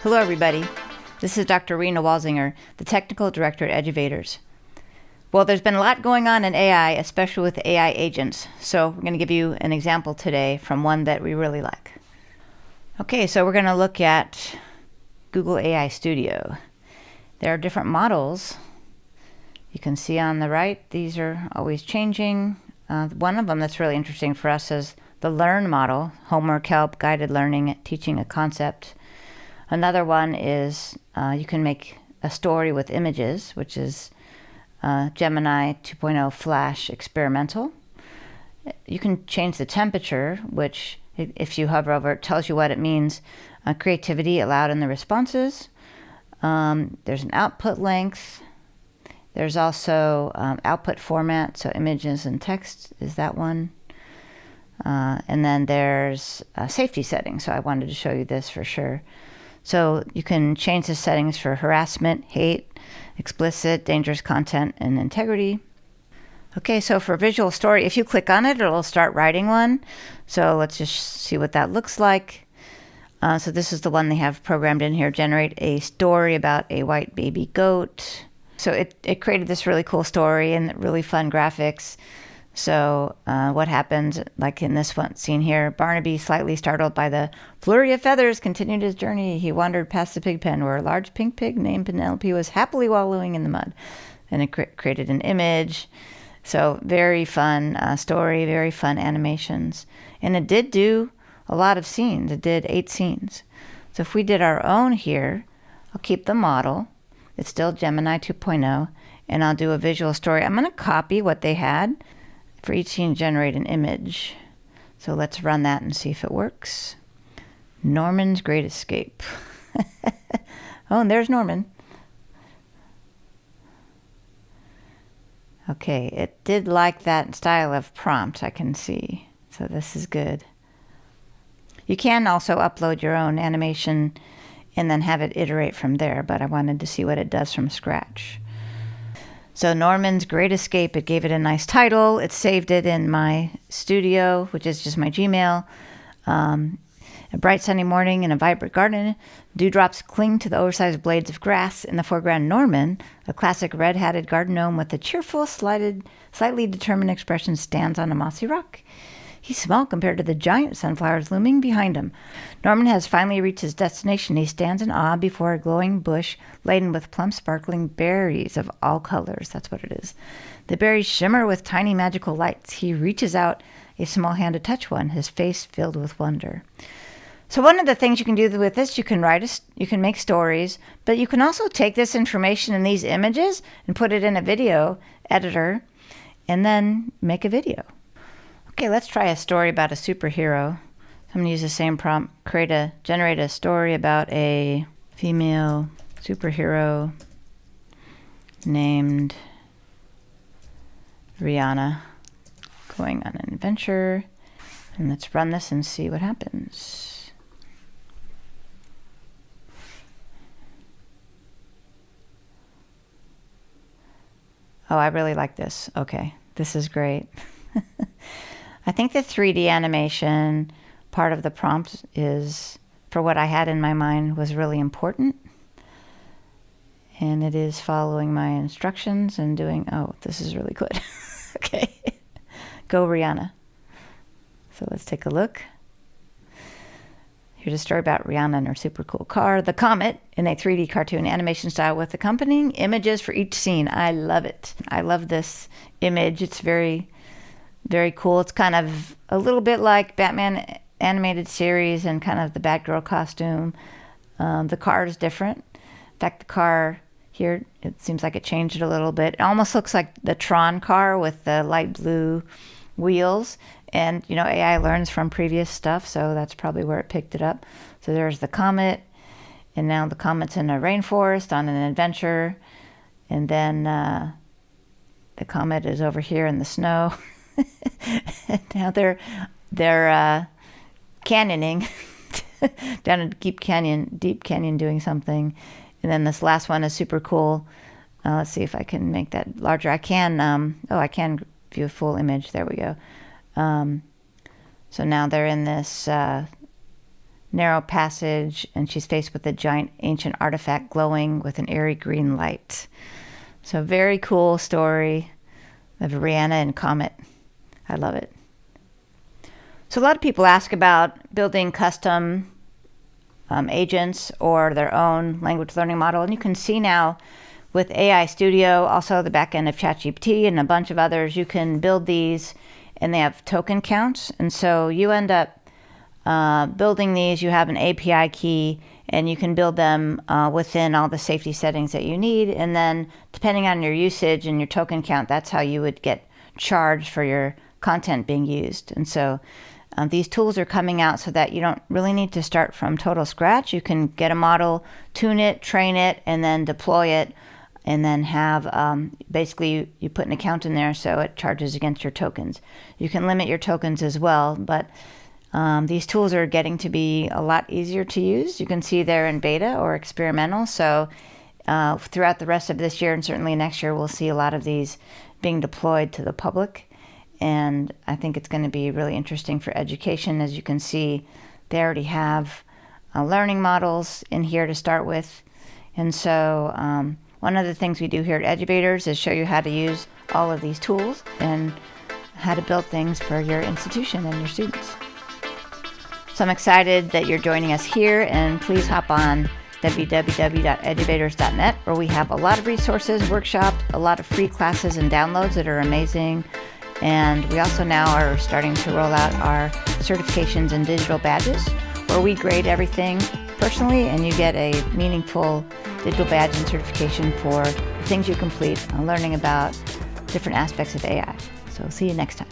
Hello, everybody. This is Dr. Rena Walsinger, the Technical Director at Educators. Well, there's been a lot going on in AI, especially with AI agents. So we're going to give you an example today from one that we really like. Okay, so we're going to look at Google AI Studio. There are different models. You can see on the right, these are always changing. One of them that's really interesting for us is the Learn model, homework help, guided learning, teaching a concept. Another one is you can make a story with images, which is Gemini 2.0 Flash Experimental. You can change the temperature, which if you hover over it tells you what it means. Creativity allowed in the responses. There's an output length. There's also output format, so images and text is that one. And then there's safety settings, so I wanted to show you this for sure. So you can change the settings for harassment, hate, explicit, dangerous content, and integrity. Okay, so for visual story, if you click on it, it'll start writing one. So let's just see what that looks like. So this is the one they have programmed in here, generate a story about a white baby goat. So it created this really cool story and really fun graphics. So what happens, like in this one scene here, Barnaby, slightly startled by the flurry of feathers, continued his journey. He wandered past the pig pen where a large pink pig named Penelope was happily wallowing in the mud. And it created an image. So very fun story, very fun animations. And it did do a lot of scenes. It did 8 scenes. So if we did our own here, I'll keep the model. It's still Gemini 2.0. And I'll do a visual story. I'm going to copy what they had. For each scene, generate an image. So let's run that and see if it works. Norman's Great Escape. Oh, and there's Norman. Okay, it did like that style of prompt, I can see. So this is good. You can also upload your own animation and then have it iterate from there, but I wanted to see what it does from scratch. So Norman's Great Escape, it gave it a nice title. It saved it in my studio, which is just my Gmail. A bright sunny morning in a vibrant garden. Dewdrops cling to the oversized blades of grass. In the foreground, Norman, a classic red-hatted garden gnome with a cheerful, slightly determined expression, stands on a mossy rock. He's small compared to the giant sunflowers looming behind him. Norman has finally reached his destination. He stands in awe before a glowing bush laden with plump, sparkling berries of all colors. That's what it is. The berries shimmer with tiny magical lights. He reaches out a small hand to touch one, his face filled with wonder. So one of the things you can do with this, you can make stories, but you can also take this information in these images and put it in a video editor and then make a video. Okay, let's try a story about a superhero. I'm going to use the same prompt, generate a story about a female superhero named Rihanna going on an adventure. And let's run this and see what happens. Oh, I really like this. Okay, this is great. I think the 3D animation part of the prompt is, for what I had in my mind, was really important. And it is following my instructions and doing, oh, this is really good. Okay, go Rihanna. So let's take a look. Here's a story about Rihanna and her super cool car, The Comet, in a 3D cartoon animation style with accompanying images for each scene. I love it. I love this image. It's very cool. It's kind of a little bit like Batman animated series and kind of the Batgirl costume. The car is different. In fact, the car here, it seems like it changed it a little bit. It almost looks like the Tron car with the light blue wheels. And, you know, AI learns from previous stuff, so that's probably where it picked it up. So there's the comet, and now the comet's in a rainforest on an adventure. And then the comet is over here in the snow. Now they're canyoning down a deep canyon doing something. And then this last one is super cool. Let's see if I can make that larger. I can view a full image. There we go. So now they're in this narrow passage, and she's faced with a giant ancient artifact glowing with an eerie green light. So very cool story of Rihanna and Comet. I love it. So a lot of people ask about building custom agents or their own language learning model. And you can see now with AI Studio, also the backend of ChatGPT and a bunch of others, you can build these and they have token counts. And so you end up building these, you have an API key, and you can build them within all the safety settings that you need. And then depending on your usage and your token count, that's how you would get charged for your content being used. And so these tools are coming out so that you don't really need to start from total scratch. You can get a model, tune it, train it, and then deploy it, and then have basically you put an account in there so it charges against your tokens. You can limit your tokens as well, but these tools are getting to be a lot easier to use. You can see they're in beta or experimental. So throughout the rest of this year and certainly next year, we'll see a lot of these being deployed to the public. And I think it's going to be really interesting for education. As you can see, they already have learning models in here to start with. And so one of the things we do here at Educators is show you how to use all of these tools and how to build things for your institution and your students. So I'm excited that you're joining us here, and please hop on www.educators.net, where we have a lot of resources, workshops, a lot of free classes and downloads that are amazing. And we also now are starting to roll out our certifications and digital badges, where we grade everything personally and you get a meaningful digital badge and certification for the things you complete learning about different aspects of AI. So see you next time.